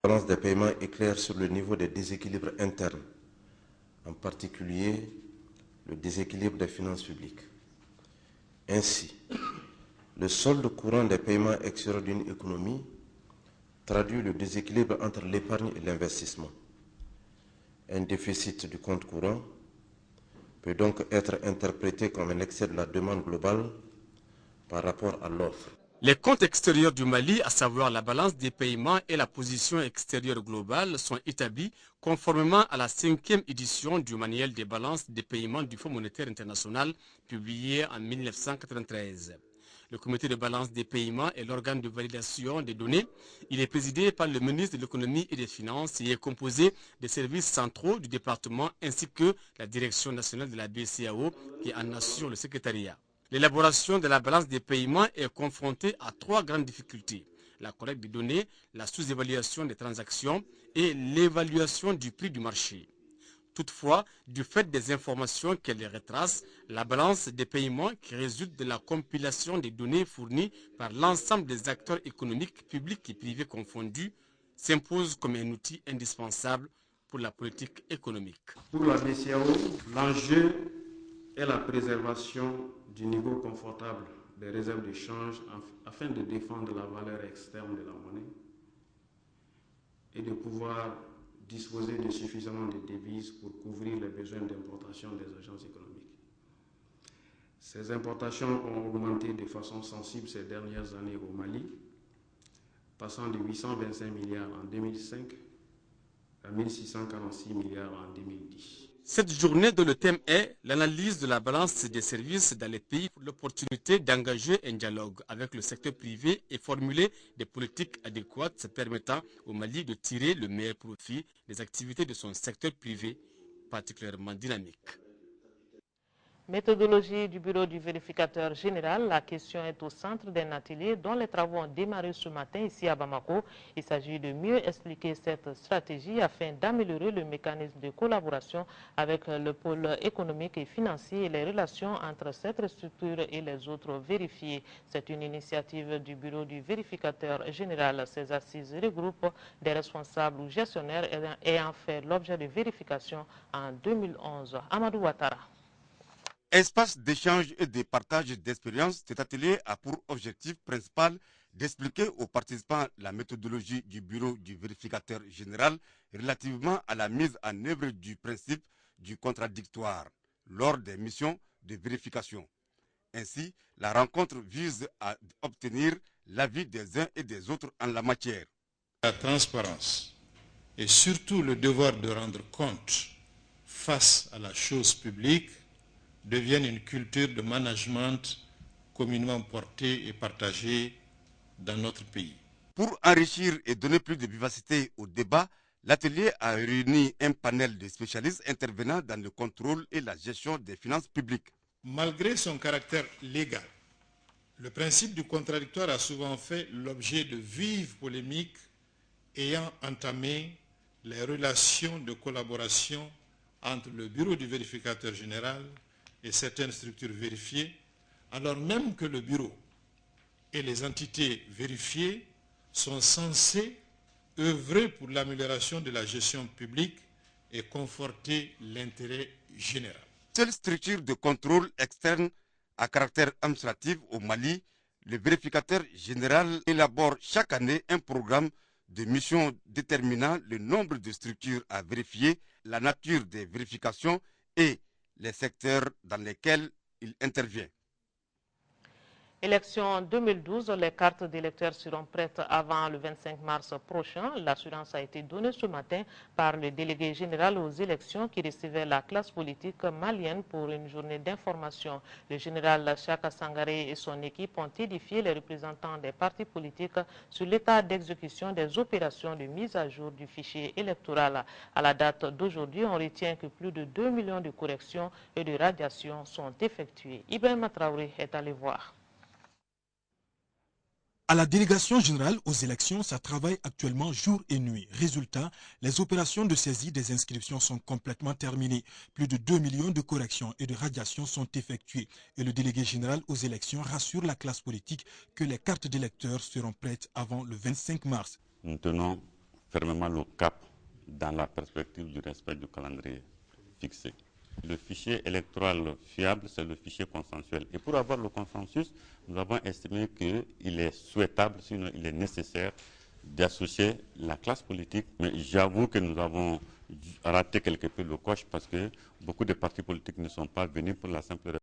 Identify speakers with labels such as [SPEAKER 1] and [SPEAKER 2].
[SPEAKER 1] La balance des paiements éclaire sur le niveau des déséquilibres internes, en particulier le déséquilibre des finances publiques. Ainsi, le solde courant des paiements extérieurs d'une économie traduit le déséquilibre entre l'épargne et l'investissement. Un déficit du compte courant peut donc être interprété comme un excès de la demande globale par rapport à l'offre.
[SPEAKER 2] Les comptes extérieurs du Mali, à savoir la balance des paiements et la position extérieure globale, sont établis conformément à la 5e édition du manuel des balances des paiements du Fonds monétaire international publié en 1993. Le comité de balance des paiements est l'organe de validation des données. Il est présidé par le ministre de l'économie et des finances et est composé des services centraux du département ainsi que la direction nationale de la BCEAO qui en assure le secrétariat. L'élaboration de la balance des paiements est confrontée à 3 grandes difficultés: la collecte des données, la sous-évaluation des transactions et l'évaluation du prix du marché. Toutefois, du fait des informations qu'elle retrace, la balance des paiements qui résulte de la compilation des données fournies par l'ensemble des acteurs économiques, publics et privés confondus, s'impose comme un outil indispensable pour la politique économique.
[SPEAKER 3] Pour la BCEAO, l'enjeu est la préservation du niveau confortable des réserves de change afin de défendre la valeur externe de la monnaie et de pouvoir disposer de suffisamment de devises pour couvrir les besoins d'importation des agences économiques. Ces importations ont augmenté de façon sensible ces dernières années au Mali, passant de 825 milliards en 2005 à 1646 milliards en 2010.
[SPEAKER 2] Cette journée dont le thème est l'analyse de la balance des services dans les pays pour l'opportunité d'engager un dialogue avec le secteur privé et formuler des politiques adéquates permettant au Mali de tirer le meilleur profit des activités de son secteur privé particulièrement dynamique.
[SPEAKER 4] Méthodologie du bureau du vérificateur général, la question est au centre d'un atelier dont les travaux ont démarré ce matin ici à Bamako. Il s'agit de mieux expliquer cette stratégie afin d'améliorer le mécanisme de collaboration avec le pôle économique et financier et les relations entre cette structure et les autres vérifiés. C'est une initiative du bureau du vérificateur général. Ces assises regroupent des responsables ou gestionnaires ayant fait l'objet de vérification en 2011. Amadou Ouattara.
[SPEAKER 5] Espace d'échange et de partage d'expériences, cet atelier a pour objectif principal d'expliquer aux participants la méthodologie du bureau du vérificateur général relativement à la mise en œuvre du principe du contradictoire lors des missions de vérification. Ainsi, la rencontre vise à obtenir l'avis des uns et des autres en la matière.
[SPEAKER 6] La transparence et surtout le devoir de rendre compte face à la chose publique deviennent une culture de management communément portée et partagée dans notre pays.
[SPEAKER 5] Pour enrichir et donner plus de vivacité au débat, l'atelier a réuni un panel de spécialistes intervenant dans le contrôle et la gestion des finances publiques.
[SPEAKER 6] Malgré son caractère légal, le principe du contradictoire a souvent fait l'objet de vives polémiques ayant entamé les relations de collaboration entre le bureau du vérificateur général et certaines structures vérifiées, alors même que le bureau et les entités vérifiées sont censés œuvrer pour l'amélioration de la gestion publique et conforter l'intérêt général.
[SPEAKER 5] Seule structure de contrôle externe à caractère administratif au Mali, le vérificateur général élabore chaque année un programme de mission déterminant le nombre de structures à vérifier, la nature des vérifications et les secteurs dans lesquels il intervient.
[SPEAKER 4] Élection 2012, les cartes d'électeurs seront prêtes avant le 25 mars prochain. L'assurance a été donnée ce matin par le délégué général aux élections qui recevait la classe politique malienne pour une journée d'information. Le général Chaka Sangaré et son équipe ont édifié les représentants des partis politiques sur l'état d'exécution des opérations de mise à jour du fichier électoral. À la date d'aujourd'hui, on retient que plus de 2 millions de corrections et de radiations sont effectuées. Ibrahim Traoré est allé voir.
[SPEAKER 7] À la délégation générale aux élections, ça travaille actuellement jour et nuit. Résultat, les opérations de saisie des inscriptions sont complètement terminées. Plus de 2 millions de corrections et de radiations sont effectuées. Et le délégué général aux élections rassure la classe politique que les cartes d'électeurs seront prêtes avant le 25 mars.
[SPEAKER 8] Nous tenons fermement le cap dans la perspective du respect du calendrier fixé. Le fichier électoral fiable, c'est le fichier consensuel. Et pour avoir le consensus, nous avons estimé qu'il est souhaitable, sinon il est nécessaire, d'associer la classe politique. Mais j'avoue que nous avons raté quelque peu le coche parce que beaucoup de partis politiques ne sont pas venus pour la simple raison